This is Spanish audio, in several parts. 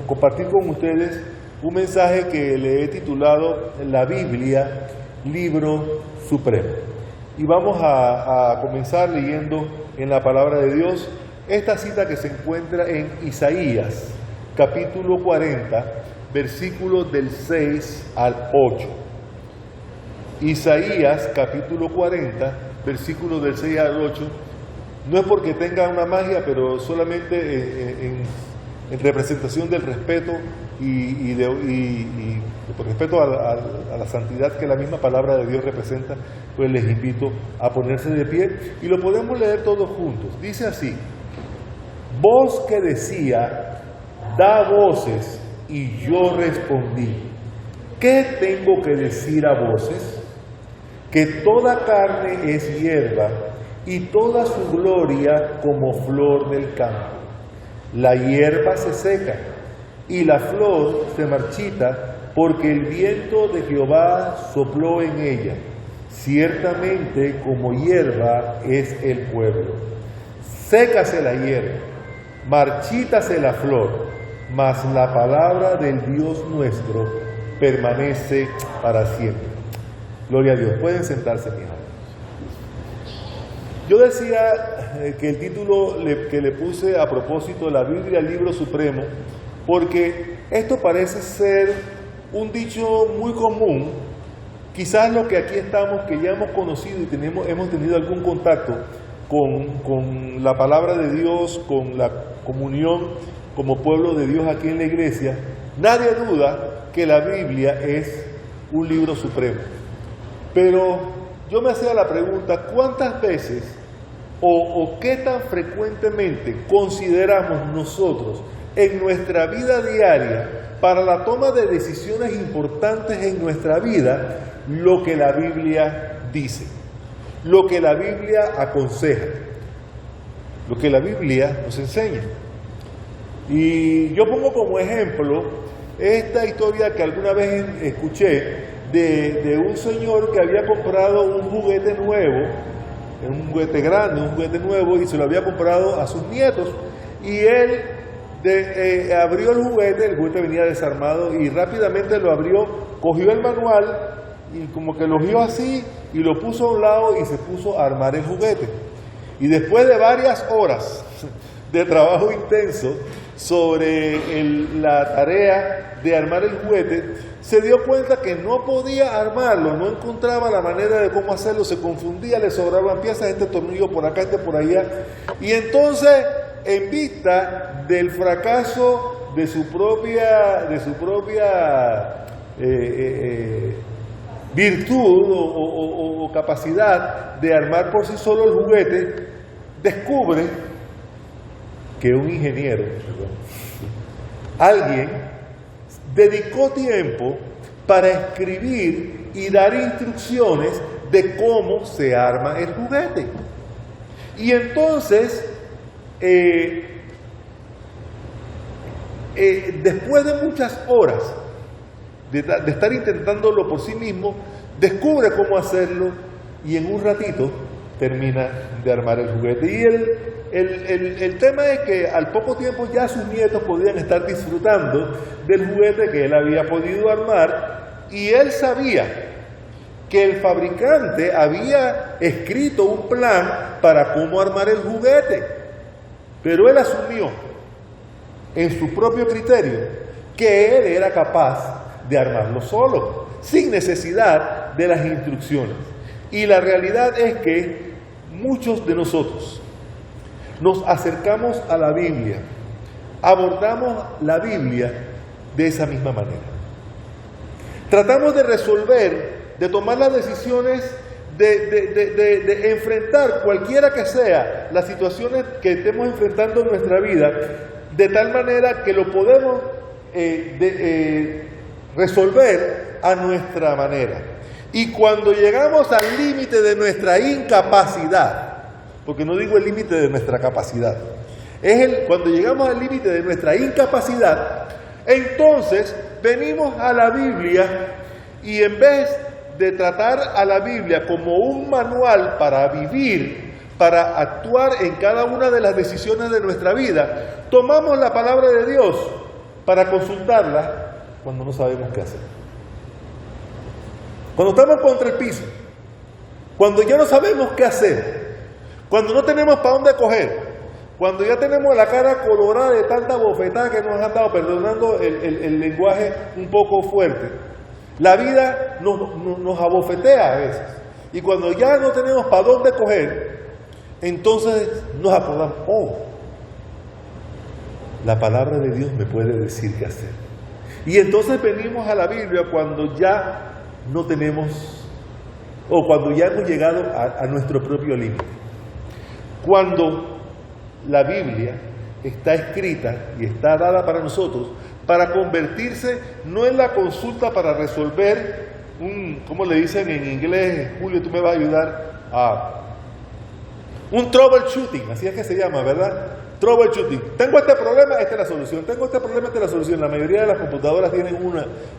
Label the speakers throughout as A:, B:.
A: compartir con ustedes un mensaje que le he titulado La Biblia, Libro Supremo. Y vamos a comenzar leyendo en la palabra de Dios esta cita que se encuentra en Isaías, capítulo 40, versículos del 6 al 8. Isaías, capítulo 40, versículos del 6 al 8. No es porque tenga una magia, pero solamente en representación del respeto y por respeto a la santidad que la misma palabra de Dios representa, pues les invito a ponerse de pie y lo podemos leer todos juntos. Dice así: voz que decía, da voces, y yo respondí, ¿qué tengo que decir a voces? Que toda carne es hierba, y toda su gloria como flor del campo. La hierba se seca, y la flor se marchita, porque el viento de Jehová sopló en ella. Ciertamente como hierba es el pueblo. Sécase la hierba, marchítase la flor, mas la palabra del Dios nuestro permanece para siempre. Gloria a Dios. Pueden sentarse, mis hermanos. Yo decía que el título que le puse a propósito de la Biblia, Libro Supremo, porque esto parece ser un dicho muy común. Quizás los que aquí estamos, que ya hemos conocido y hemos tenido algún contacto con la palabra de Dios, con la comunión como pueblo de Dios aquí en la iglesia, nadie duda que la Biblia es un libro supremo. Pero yo me hacía la pregunta, ¿cuántas veces o qué tan frecuentemente consideramos nosotros en nuestra vida diaria, para la toma de decisiones importantes en nuestra vida, lo que la Biblia dice, lo que la Biblia aconseja, lo que la Biblia nos enseña? Y yo pongo como ejemplo esta historia que alguna vez escuché de un señor que había comprado un juguete nuevo, un juguete grande, un juguete nuevo, y se lo había comprado a sus nietos, y él abrió el juguete venía desarmado, y rápidamente lo abrió, cogió el manual, y como que lo vio así, y lo puso a un lado, y se puso a armar el juguete. Y después de varias horas de trabajo intenso sobre la tarea de armar el juguete, se dio cuenta que no podía armarlo, no encontraba la manera de cómo hacerlo, se confundía, le sobraban piezas, este tornillo por acá, este por allá, y entonces, en vista del fracaso de su propia virtud o capacidad de armar por sí solo el juguete, descubre que un ingeniero, alguien, dedicó tiempo para escribir y dar instrucciones de cómo se arma el juguete. Y entonces, después de muchas horas de estar intentándolo por sí mismo, descubre cómo hacerlo y en un ratito termina de armar el juguete. Y el tema es que al poco tiempo ya sus nietos podían estar disfrutando del juguete que él había podido armar, y él sabía que el fabricante había escrito un plan para cómo armar el juguete, pero él asumió en su propio criterio que él era capaz de armarlo solo, sin necesidad de las instrucciones. Y la realidad es que muchos de nosotros nos acercamos a la Biblia, abordamos la Biblia de esa misma manera. Tratamos de resolver, de tomar las decisiones, de enfrentar cualquiera que sea las situaciones que estemos enfrentando en nuestra vida, de tal manera que lo podemos resolver a nuestra manera. Y cuando llegamos al límite de nuestra incapacidad, porque no digo el límite de nuestra capacidad, cuando llegamos al límite de nuestra incapacidad, entonces venimos a la Biblia y en vez de tratar a la Biblia como un manual para vivir, para actuar en cada una de las decisiones de nuestra vida, tomamos la palabra de Dios para consultarla cuando no sabemos qué hacer. Cuando estamos contra el piso, cuando ya no sabemos qué hacer, cuando no tenemos para dónde coger, cuando ya tenemos la cara colorada de tanta bofetada que nos han dado, perdonando el lenguaje un poco fuerte, la vida nos abofetea a veces. Y cuando ya no tenemos para dónde coger, entonces nos acordamos, la palabra de Dios me puede decir qué hacer. Y entonces venimos a la Biblia cuando ya no tenemos, o cuando ya hemos llegado a nuestro propio límite. Cuando la Biblia está escrita y está dada para nosotros para convertirse no en la consulta para resolver ¿cómo le dicen en inglés? Julio, tú me vas a ayudar un troubleshooting, así es que se llama, ¿verdad? Troubleshooting. Tengo este problema, esta es la solución. Tengo este problema, esta es la solución. La mayoría de las computadoras tienen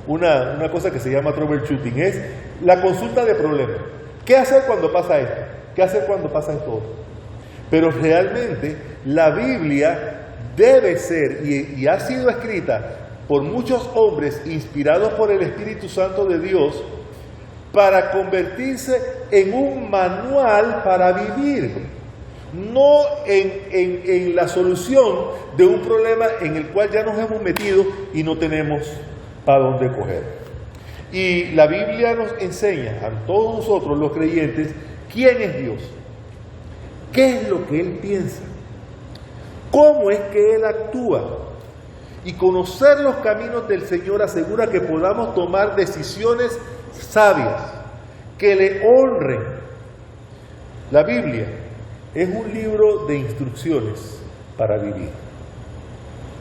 A: una cosa que se llama troubleshooting. Es la consulta de problemas. ¿Qué hacer cuando pasa esto? ¿Qué hacer cuando pasa esto otro? Pero realmente la Biblia debe ser y ha sido escrita por muchos hombres inspirados por el Espíritu Santo de Dios para convertirse en un manual para vivir, no en la solución de un problema en el cual ya nos hemos metido y no tenemos para dónde coger. Y la Biblia nos enseña a todos nosotros los creyentes quién es Dios, qué es lo que Él piensa, cómo es que Él actúa. Y conocer los caminos del Señor asegura que podamos tomar decisiones sabias, que le honren. La Biblia es un libro de instrucciones para vivir.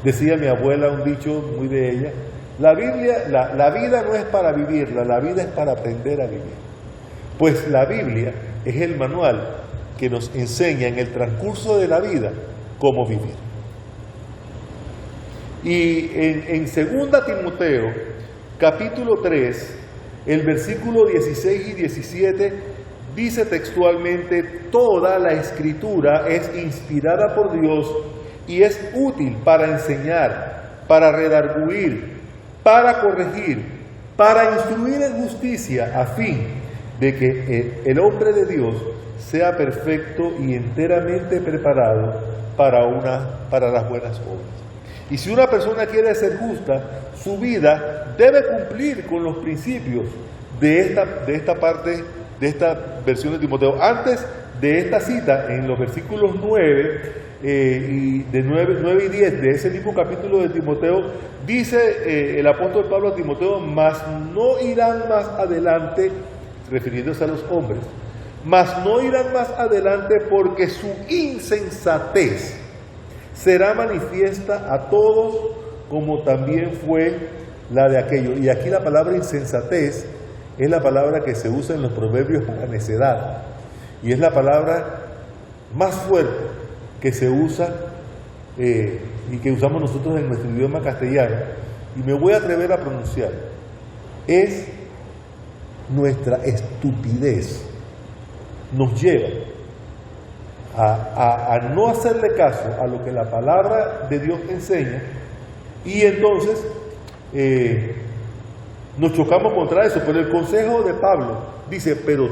A: Decía mi abuela un dicho muy de ella, la vida no es para vivirla, la vida es para aprender a vivir. Pues la Biblia es el manual que nos enseña en el transcurso de la vida cómo vivir. Y en 2 Timoteo, capítulo 3, el versículo 16 y 17, dice textualmente, toda la Escritura es inspirada por Dios y es útil para enseñar, para redarguir, para corregir, para instruir en justicia, a fin de que el hombre de Dios sea perfecto y enteramente preparado para las buenas obras. Y si una persona quiere ser justa, su vida debe cumplir con los principios de esta parte, de esta versión de Timoteo. Antes de esta cita, en los versículos 9 y 10 de ese mismo capítulo de Timoteo, dice el apóstol Pablo a Timoteo, mas no irán más adelante, refiriéndose a los hombres, mas no irán más adelante porque su insensatez será manifiesta a todos, como también fue la de aquellos. Y aquí la palabra insensatez es la palabra que se usa en los proverbios para necedad. Y es la palabra más fuerte que se usa y que usamos nosotros en nuestro idioma castellano. Y me voy a atrever a pronunciar. Es nuestra estupidez. Nos lleva a no hacerle caso a lo que la palabra de Dios enseña, y entonces nos chocamos contra eso. Pero el consejo de Pablo dice, pero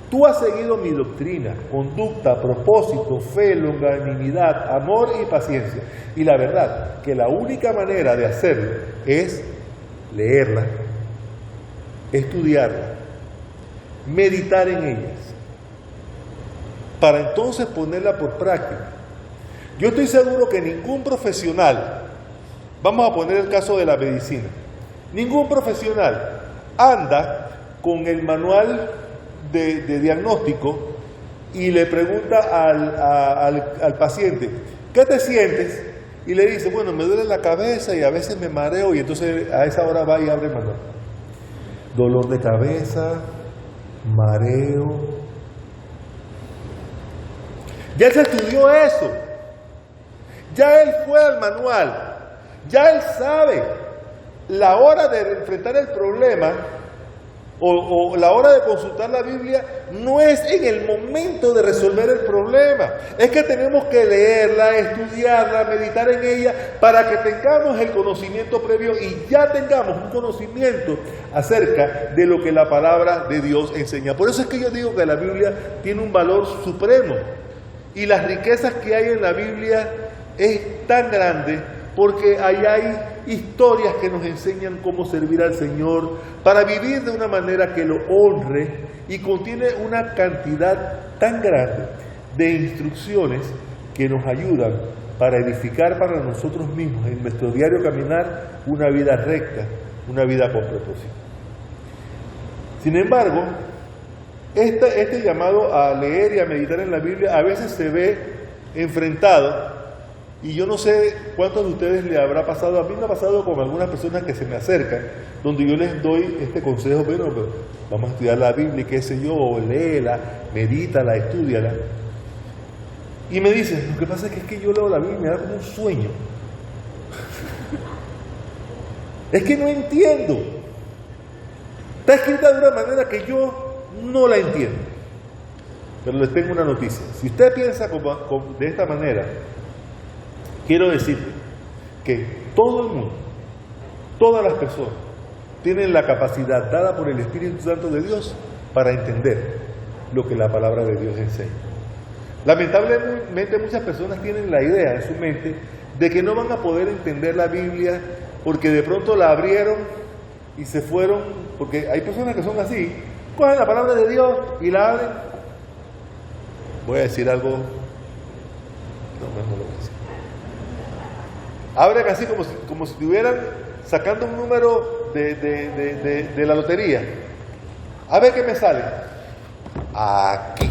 A: tú has seguido mi doctrina, conducta, propósito, fe, longanimidad, amor y paciencia. Y la verdad que la única manera de hacerlo es leerla, estudiarla, meditar en ellas, para entonces ponerla por práctica. Yo estoy seguro que ningún profesional, vamos a poner el caso de la medicina, ningún profesional anda con el manual de diagnóstico y le pregunta al paciente, ¿qué te sientes? Y le dice, bueno, me duele la cabeza y a veces me mareo, y entonces a esa hora va y abre el manual. Dolor de cabeza, mareo. Ya él se estudió eso, ya él fue al manual, ya él sabe la hora de enfrentar el problema, o la hora de consultar la Biblia no es en el momento de resolver el problema. Es que tenemos que leerla, estudiarla, meditar en ella para que tengamos el conocimiento previo y ya tengamos un conocimiento acerca de lo que la palabra de Dios enseña. Por eso es que yo digo que la Biblia tiene un valor supremo y las riquezas que hay en la Biblia es tan grande porque ahí hay historias que nos enseñan cómo servir al Señor para vivir de una manera que lo honre y contiene una cantidad tan grande de instrucciones que nos ayudan para edificar para nosotros mismos en nuestro diario caminar una vida recta, una vida con propósito. Sin embargo, este llamado a leer y a meditar en la Biblia a veces se ve enfrentado. Y yo no sé cuántos de ustedes le habrá pasado, a mí me ha pasado con algunas personas que se me acercan, donde yo les doy este consejo, bueno, pues, vamos a estudiar la Biblia, qué sé yo, léela, medítala, estúdiala. Y me dicen, lo que pasa es que yo leo la Biblia y me da como un sueño. Es que no entiendo. Está escrita de una manera que yo no la entiendo. Pero les tengo una noticia. Si usted piensa de esta manera, quiero decirle que todo el mundo, todas las personas, tienen la capacidad dada por el Espíritu Santo de Dios para entender lo que la palabra de Dios enseña. Lamentablemente muchas personas tienen la idea en su mente de que no van a poder entender la Biblia porque de pronto la abrieron y se fueron, porque hay personas que son así, cogen la palabra de Dios y la abren. Voy a decir algo, no lo voy a decir. Abren así como si estuvieran sacando un número de la lotería. A ver qué me sale. Aquí.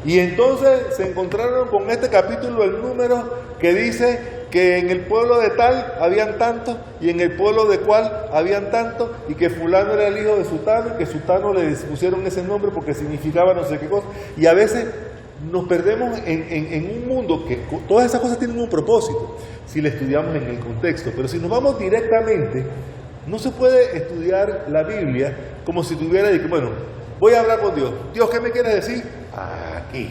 A: Y entonces se encontraron con este capítulo, el número que dice que en el pueblo de tal habían tantos y en el pueblo de cual habían tantos y que fulano era el hijo de Sutano y que Sutano le pusieron ese nombre porque significaba no sé qué cosa. Y a veces nos perdemos en un mundo que todas esas cosas tienen un propósito si le estudiamos en el contexto, pero si nos vamos directamente, no se puede estudiar la Biblia como si tuviera de que, bueno, voy a hablar con Dios. Dios, ¿qué me quieres decir? Aquí.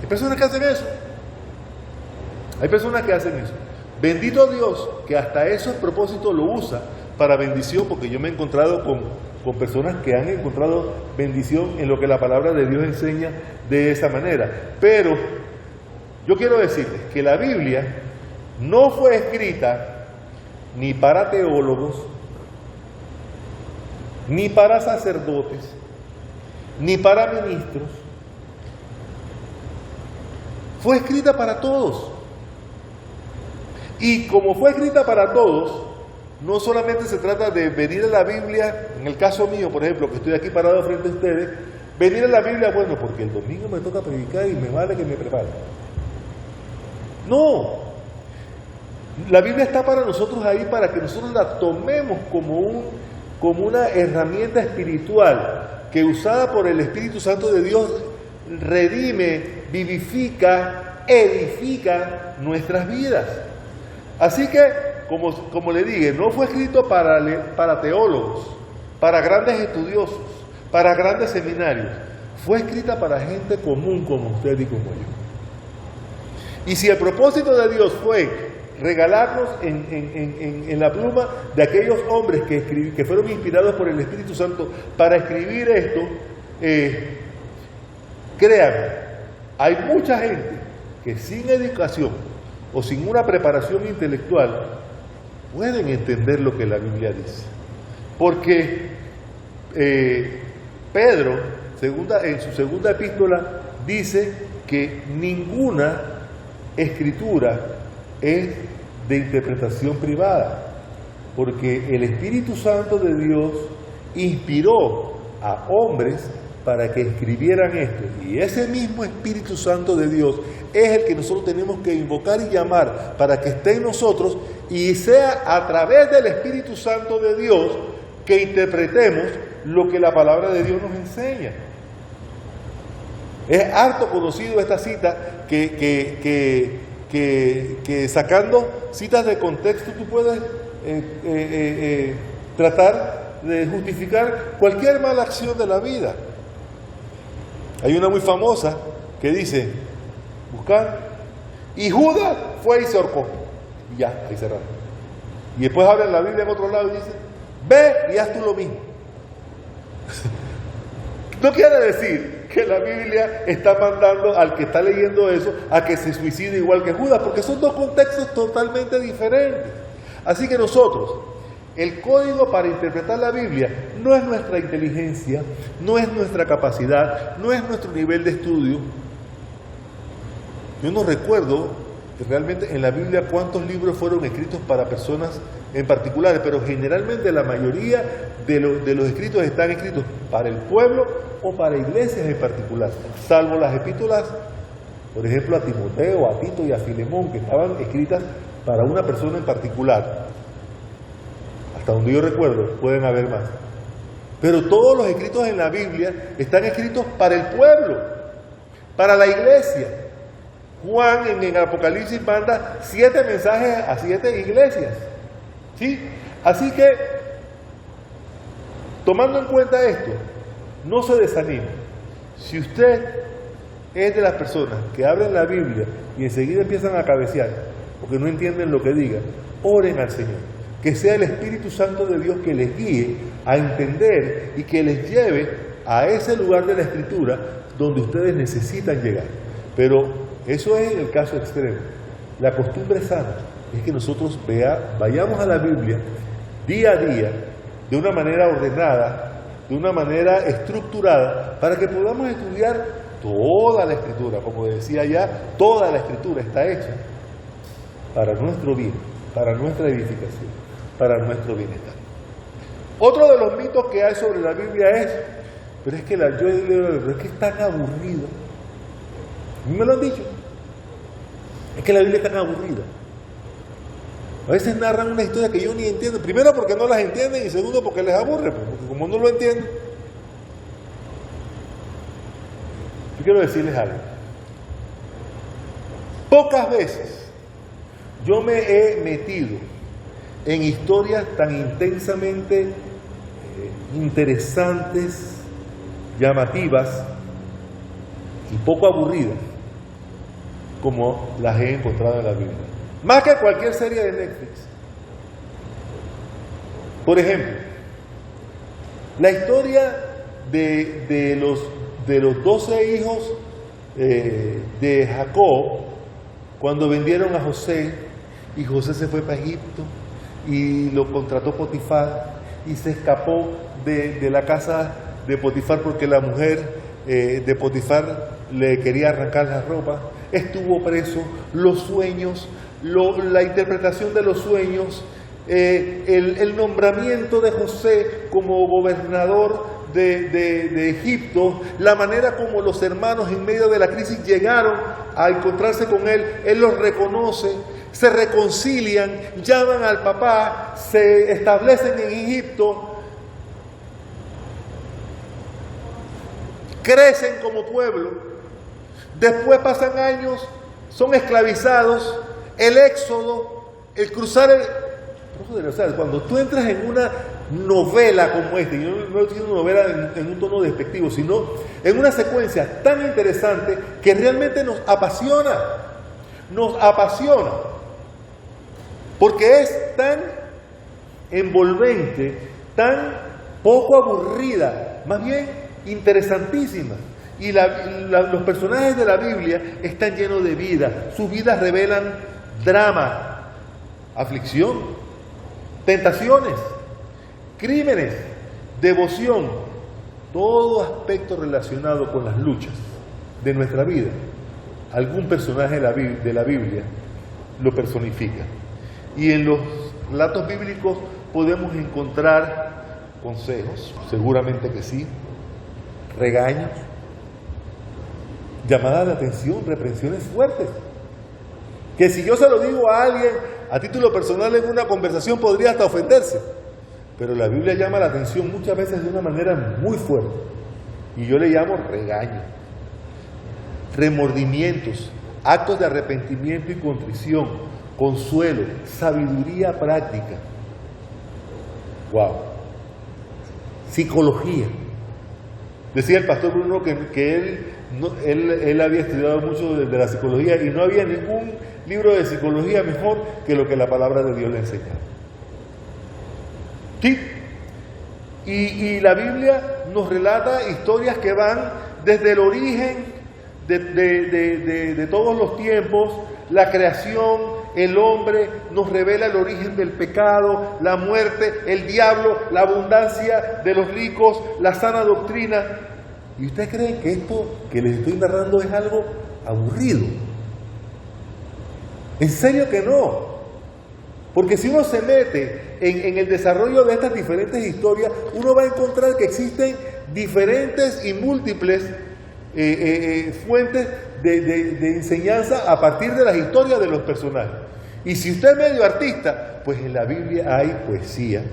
A: Hay personas que hacen eso. Hay personas que hacen eso. Bendito Dios que hasta esos propósitos lo usa para bendición, porque yo me he encontrado con personas que han encontrado bendición en lo que la palabra de Dios enseña de esa manera. Pero yo quiero decirles que la Biblia no fue escrita ni para teólogos, ni para sacerdotes, ni para ministros. Fue escrita para todos. Y como fue escrita para todos, no solamente se trata de venir a la Biblia, en el caso mío, por ejemplo, que estoy aquí parado frente a ustedes, venir a la Biblia, bueno, porque el domingo me toca predicar y me vale que me prepare. No. La Biblia está para nosotros ahí, para que nosotros la tomemos como una herramienta espiritual que, usada por el Espíritu Santo de Dios, redime, vivifica, edifica nuestras vidas. Así que, como le dije, no fue escrito para teólogos, para grandes estudiosos, para grandes seminarios. Fue escrita para gente común como usted y como yo. Y si el propósito de Dios fue regalarnos en la pluma de aquellos hombres que fueron inspirados por el Espíritu Santo para escribir esto, créanme, hay mucha gente que sin educación o sin una preparación intelectual pueden entender lo que la Biblia dice. Porque Pedro, en su segunda epístola, dice que ninguna escritura es de interpretación privada, porque el Espíritu Santo de Dios inspiró a hombres para que escribieran esto, y ese mismo Espíritu Santo de Dios es el que nosotros tenemos que invocar y llamar para que esté en nosotros, y sea a través del Espíritu Santo de Dios que interpretemos lo que la palabra de Dios nos enseña. Es harto conocido esta cita que sacando citas de contexto tú puedes tratar de justificar cualquier mala acción de la vida. Hay una muy famosa que dice, buscar, y Judas fue y se ahorcó. Y ya, ahí cerrado. Y después abren la Biblia en otro lado y dicen, ve y haz tú lo mismo. No quiere decir que la Biblia está mandando al que está leyendo eso a que se suicide igual que Judas, porque son dos contextos totalmente diferentes. Así que nosotros, el código para interpretar la Biblia no es nuestra inteligencia, no es nuestra capacidad, no es nuestro nivel de estudio. Yo no recuerdo realmente en la Biblia cuántos libros fueron escritos para personas en particulares, pero generalmente la mayoría de los escritos están escritos para el pueblo o para iglesias en particular, salvo las epístolas, por ejemplo, a Timoteo, a Tito y a Filemón, que estaban escritas para una persona en particular. Hasta donde yo recuerdo, pueden haber más. Pero todos los escritos en la Biblia están escritos para el pueblo, para la iglesia. Juan en Apocalipsis manda 7 mensajes a 7 iglesias. ¿Sí? Así que, tomando en cuenta esto, no se desanime. Si usted es de las personas que abren la Biblia y enseguida empiezan a cabecear, porque no entienden lo que diga, oren al Señor. Que sea el Espíritu Santo de Dios que les guíe a entender y que les lleve a ese lugar de la Escritura donde ustedes necesitan llegar. Pero eso es el caso extremo. La costumbre sana es que nosotros vayamos a la Biblia día a día, de una manera ordenada, de una manera estructurada, para que podamos estudiar toda la Escritura. Como decía ya, toda la Escritura está hecha para nuestro bien, para nuestra edificación, para nuestro bienestar. Otro de los mitos que hay sobre la Biblia es, pero es que es que es tan aburrido. A mí me lo han dicho. Es que la Biblia es tan aburrida. A veces narran una historia que yo ni entiendo. Primero porque no las entienden y segundo porque les aburre, porque como no lo entienden. Yo quiero decirles algo. Pocas veces yo me he metido en historias tan intensamente interesantes, llamativas y poco aburridas como las he encontrado en la Biblia. Más que cualquier serie de Netflix. Por ejemplo, la historia de los 12 hijos de Jacob, cuando vendieron a José, y José se fue para Egipto, y lo contrató Potifar, y se escapó de la casa de Potifar porque la mujer de Potifar le quería arrancar la ropa, estuvo preso, los sueños, la interpretación de los sueños, el nombramiento de José como gobernador de Egipto, la manera como los hermanos en medio de la crisis llegaron a encontrarse con él los reconoce, se reconcilian, llaman al papá, se establecen en Egipto, crecen como pueblo, después pasan años, son esclavizados, el éxodo, el cruzar o sea, cuando tú entras en una novela como esta, y yo no estoy diciendo novela en un tono despectivo, sino en una secuencia tan interesante que realmente nos apasiona, porque es tan envolvente, tan poco aburrida, más bien interesantísima. Y los personajes de la Biblia están llenos de vida, sus vidas revelan drama, aflicción, tentaciones, crímenes, devoción, todo aspecto relacionado con las luchas de nuestra vida. Algún personaje de la Biblia lo personifica. Y en los relatos bíblicos podemos encontrar consejos, seguramente que sí, regaños, llamadas de atención, reprensiones fuertes, que si yo se lo digo a alguien a título personal en una conversación podría hasta ofenderse, pero la Biblia llama la atención muchas veces de una manera muy fuerte, y yo le llamo regaño, remordimientos, actos de arrepentimiento y contrición, consuelo, sabiduría práctica. Wow. Psicología. Decía el pastor Bruno que él había estudiado mucho de la psicología y no había ningún libro de psicología mejor que lo que la palabra de Dios le enseñaba. ¿Sí? Y la Biblia nos relata historias que van desde el origen de todos los tiempos, la creación, el hombre, nos revela el origen del pecado, la muerte, el diablo, la abundancia de los ricos, la sana doctrina. ¿Y ustedes creen que esto que les estoy narrando es algo aburrido? ¿En serio que no? Porque si uno se mete en el desarrollo de estas diferentes historias, uno va a encontrar que existen diferentes y múltiples fuentes de enseñanza a partir de las historias de los personajes. Y si usted es medio artista, pues en la Biblia hay poesía,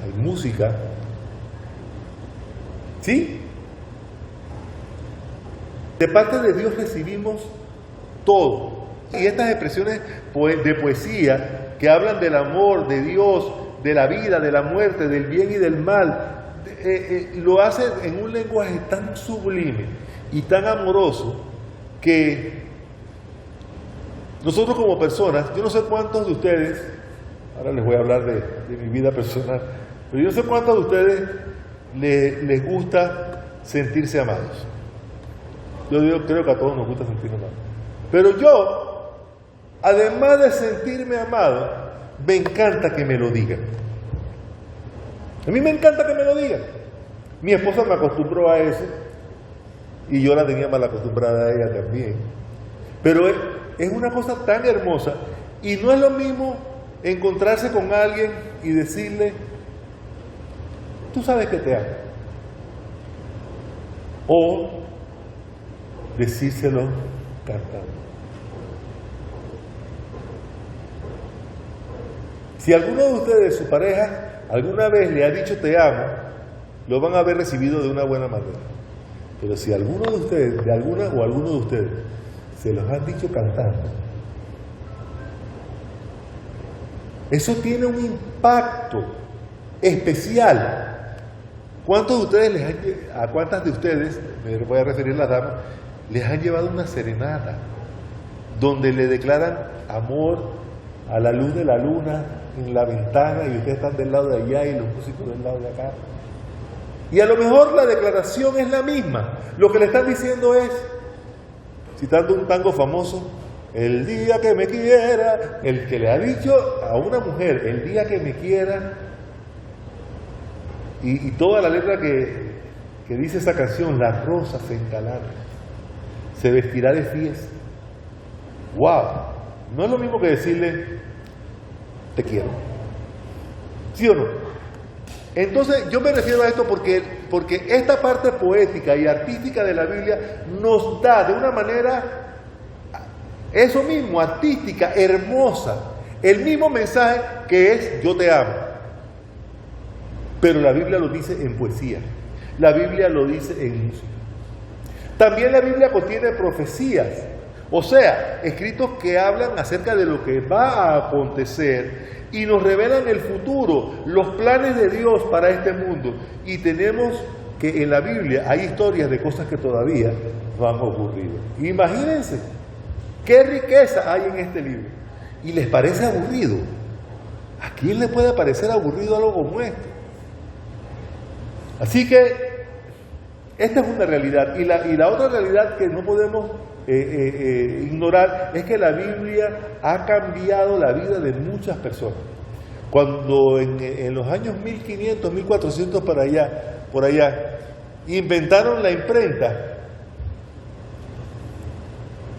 A: hay música, ¿sí? De parte de Dios recibimos todo. Y estas expresiones de poesía que hablan del amor de Dios, de la vida, de la muerte, del bien y del mal, lo hace en un lenguaje tan sublime y tan amoroso que nosotros como personas, yo no sé cuántos de ustedes, ahora les voy a hablar de mi vida personal, pero yo no sé cuántos de ustedes les gusta sentirse amados. Yo creo que a todos nos gusta sentirnos amados. Pero yo, además de sentirme amado, me encanta que me lo digan. A mí me encanta que me lo digan. Mi esposa me acostumbró a eso y yo la tenía mal acostumbrada a ella también. Pero es una cosa tan hermosa y no es lo mismo encontrarse con alguien y decirle, tú sabes que te amo. O decírselo cantando. Si alguno de ustedes, su pareja, alguna vez le ha dicho te amo, lo van a haber recibido de una buena manera. Pero si alguno de ustedes, de alguna o alguno de ustedes, se los han dicho cantando, eso tiene un impacto especial. ¿A cuántas de ustedes, me voy a referir a las damas, les han llevado una serenata donde le declaran amor a la luz de la luna en la ventana y ustedes están del lado de allá y los músicos del lado de acá? Y a lo mejor la declaración es la misma. Lo que le están diciendo es, citando un tango famoso, el día que me quiera, el que le ha dicho a una mujer, el día que me quiera, y toda la letra que dice esa canción, las rosas se encalaron, se vestirá de fiesta. ¡Wow! No es lo mismo que decirle, te quiero. ¿Sí o no? Entonces, yo me refiero a esto porque esta parte poética y artística de la Biblia nos da de una manera, eso mismo, artística, hermosa, el mismo mensaje que es yo te amo. Pero la Biblia lo dice en poesía, la Biblia lo dice en música. También la Biblia contiene profecías, o sea, escritos que hablan acerca de lo que va a acontecer y nos revelan el futuro, los planes de Dios para este mundo. Y tenemos que en la Biblia hay historias de cosas que todavía no han ocurrido. Imagínense qué riqueza hay en este libro. ¿Y les parece aburrido? ¿A quién le puede parecer aburrido algo como esto? Así que esta es una realidad. Y la otra realidad que no podemos ignorar es que la Biblia ha cambiado la vida de muchas personas. Cuando en los años 1500, 1400 por allá, inventaron la imprenta,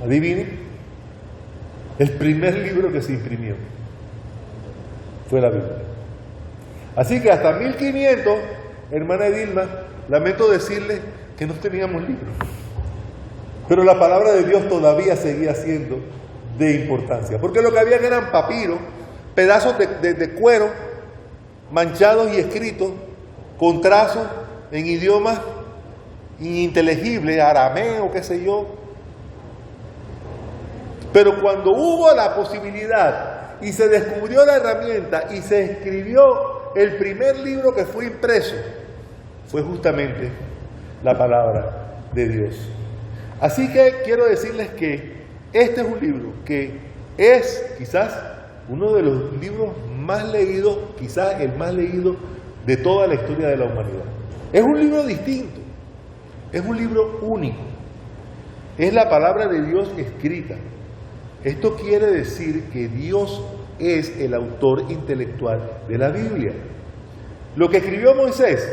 A: adivinen, el primer libro que se imprimió fue la Biblia. Así que hasta 1500, hermana Edilma, lamento decirle que no teníamos libros. Pero la palabra de Dios todavía seguía siendo de importancia. Porque lo que habían eran papiros, pedazos de cuero, manchados y escritos, con trazos en idiomas ininteligibles, arameo, qué sé yo. Pero cuando hubo la posibilidad y se descubrió la herramienta y se escribió el primer libro que fue impreso fue justamente la palabra de Dios. Así que quiero decirles que este es un libro que es quizás uno de los libros más leídos, quizás el más leído de toda la historia de la humanidad. Es un libro distinto, es un libro único, es la palabra de Dios escrita. Esto quiere decir que Dios es el autor intelectual de la Biblia. Lo que escribió Moisés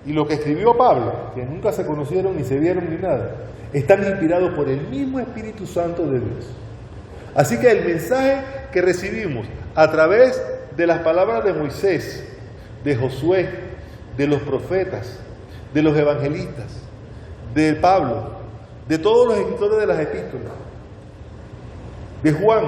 A: y lo que escribió Pablo, que nunca se conocieron ni se vieron ni nada, están inspirados por el mismo Espíritu Santo de Dios. Así que el mensaje que recibimos a través de las palabras de Moisés, de Josué, de los profetas, de los evangelistas, de Pablo, de todos los escritores de las epístolas, de Juan,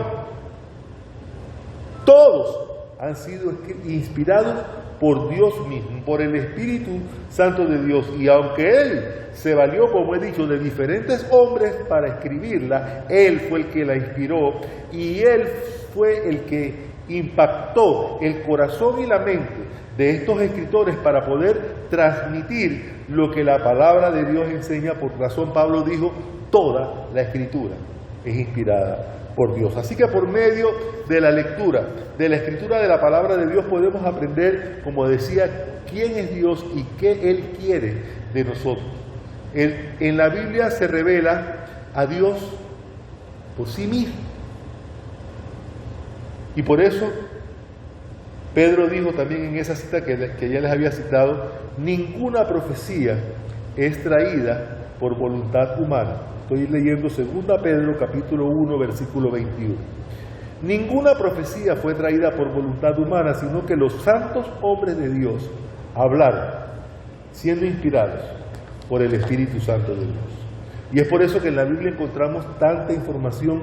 A: todos han sido inspirados por Dios mismo, por el Espíritu Santo de Dios. Y aunque Él se valió, como he dicho, de diferentes hombres para escribirla, Él fue el que la inspiró y Él fue el que impactó el corazón y la mente de estos escritores para poder transmitir lo que la palabra de Dios enseña. Por razón Pablo dijo, toda la escritura es inspirada por Dios. Así que por medio de la lectura, de la escritura de la palabra de Dios, podemos aprender, como decía, quién es Dios y qué Él quiere de nosotros. En la Biblia se revela a Dios por sí mismo. Y por eso Pedro dijo también en esa cita que ya les había citado, ninguna profecía es traída por voluntad humana. Estoy leyendo 2 Pedro capítulo 1 versículo 21. Ninguna profecía fue traída por voluntad humana, sino que los santos hombres de Dios hablaron, siendo inspirados por el Espíritu Santo de Dios. Y es por eso que en la Biblia encontramos tanta información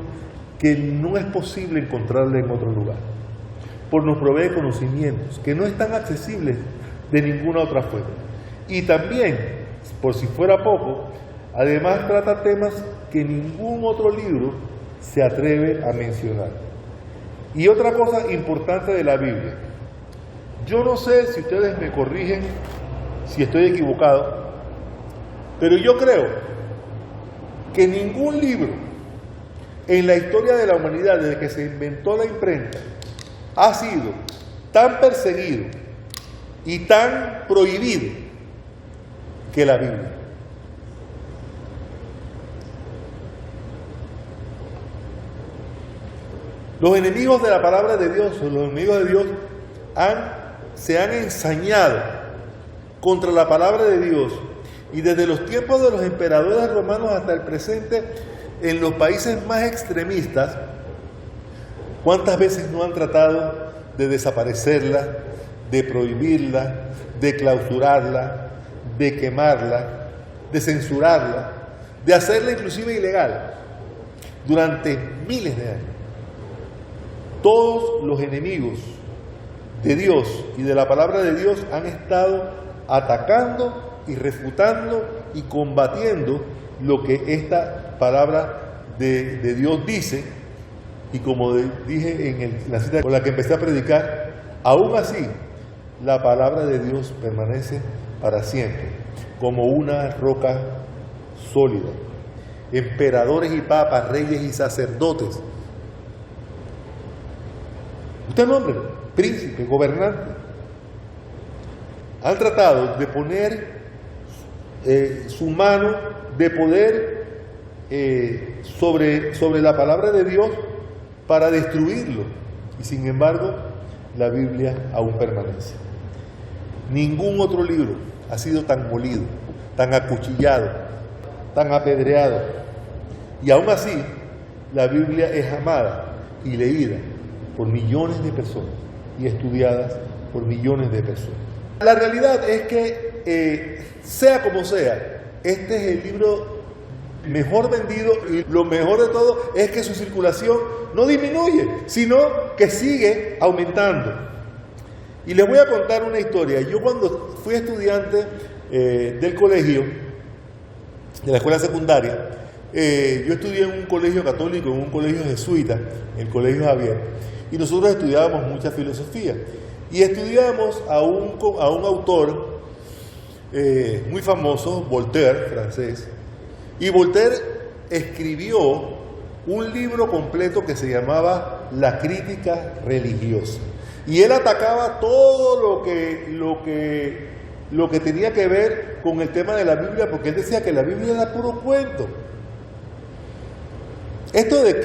A: que no es posible encontrarla en otro lugar. Nos provee conocimientos que no están accesibles de ninguna otra fuente. Y también, por si fuera poco, además trata temas que ningún otro libro se atreve a mencionar. Y otra cosa importante de la Biblia, yo no sé si ustedes me corrigen si estoy equivocado, pero yo creo que ningún libro en la historia de la humanidad, desde que se inventó la imprenta, ha sido tan perseguido y tan prohibido que la Biblia. Los enemigos de la palabra de Dios, los enemigos de Dios, se han ensañado contra la palabra de Dios, y desde los tiempos de los emperadores romanos hasta el presente, en los países más extremistas, ¿cuántas veces no han tratado de desaparecerla, de prohibirla, de clausurarla, de quemarla, de censurarla, de hacerla inclusive ilegal durante miles de años? Todos los enemigos de Dios y de la palabra de Dios han estado atacando y refutando y combatiendo lo que esta palabra de Dios dice. Y como dije en la cita con la que empecé a predicar, aún así la palabra de Dios permanece para siempre como una roca sólida. Emperadores y papas, reyes y sacerdotes, usted nombre, príncipe, gobernante, han tratado de poner su mano de poder sobre la palabra de Dios para destruirlo, y sin embargo la Biblia aún permanece. Ningún otro libro ha sido tan molido, tan acuchillado, tan apedreado, y aún así la Biblia es amada y leída por millones de personas y estudiadas por millones de personas. La realidad es que, sea como sea, este es el libro mejor vendido, y lo mejor de todo es que su circulación no disminuye, sino que sigue aumentando. Y les voy a contar una historia. Yo cuando fui estudiante del colegio, de la escuela secundaria, yo estudié en un colegio católico, en un colegio jesuita, el Colegio Javier, y nosotros estudiábamos mucha filosofía. y estudiamos a un autor muy famoso, Voltaire, francés, y Voltaire escribió un libro completo que se llamaba La crítica religiosa. Y él atacaba todo lo que tenía que ver con el tema de la Biblia, porque él decía que la Biblia era puro cuento. Esto de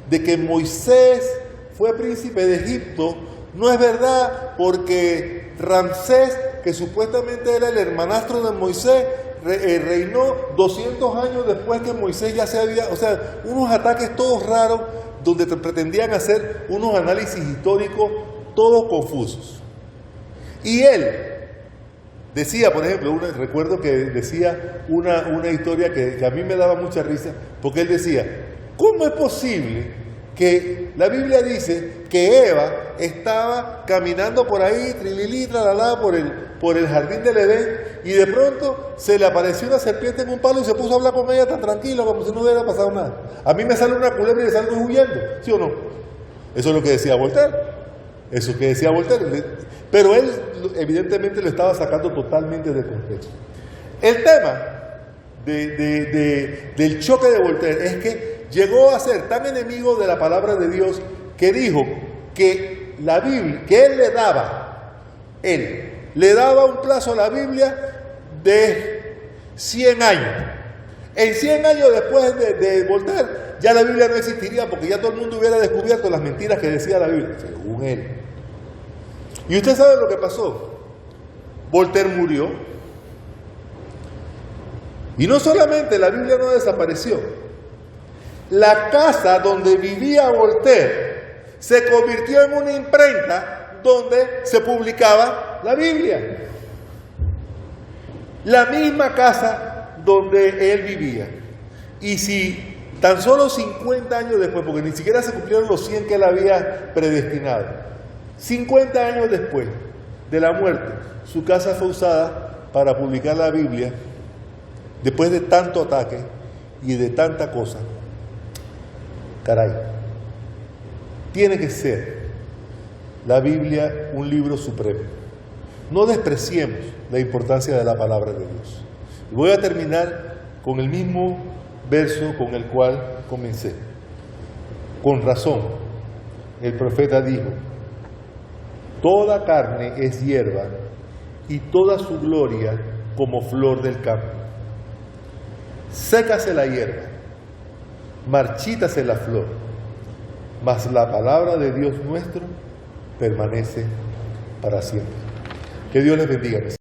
A: que Moisés fue príncipe de Egipto no es verdad, porque Ramsés, que supuestamente era el hermanastro de Moisés, reinó 200 años después que Moisés ya se había... O sea, unos ataques todos raros donde pretendían hacer unos análisis históricos todos confusos. Y él decía, por ejemplo, recuerdo que decía una historia que a mí me daba mucha risa, porque él decía, ¿cómo es posible que la Biblia dice que Eva estaba caminando por ahí, trililí, tralalá, por el jardín del Edén, y de pronto se le apareció una serpiente en un palo y se puso a hablar con ella tan tranquilo, como si no hubiera pasado nada? A mí me sale una culebra y le salgo huyendo, ¿sí o no? Eso es lo que decía Voltaire. Eso es lo que decía Voltaire. Pero él evidentemente lo estaba sacando totalmente de contexto. El tema del choque de Voltaire es que llegó a ser tan enemigo de la palabra de Dios que dijo que la Biblia, que él le daba un plazo a la Biblia de 100 años. En 100 años después de Voltaire, ya la Biblia no existiría, porque ya todo el mundo hubiera descubierto las mentiras que decía la Biblia, según él. Y usted sabe lo que pasó. Voltaire murió. Y no solamente la Biblia no desapareció, la casa donde vivía Voltaire se convirtió en una imprenta donde se publicaba la Biblia. La misma casa donde él vivía. Y si tan solo 50 años después, porque ni siquiera se cumplieron los 100 que él había predestinado, 50 años después de la muerte, su casa fue usada para publicar la Biblia, después de tanto ataque y de tanta cosa. Caray, tiene que ser la Biblia un libro supremo. No despreciemos la importancia de la palabra de Dios. Y voy a terminar con el mismo verso con el cual comencé. Con razón, el profeta dijo: toda carne es hierba y toda su gloria como flor del campo. Sécase la hierba, marchítase la flor, mas la palabra de Dios nuestro permanece para siempre. Que Dios les bendiga, mis hermanos.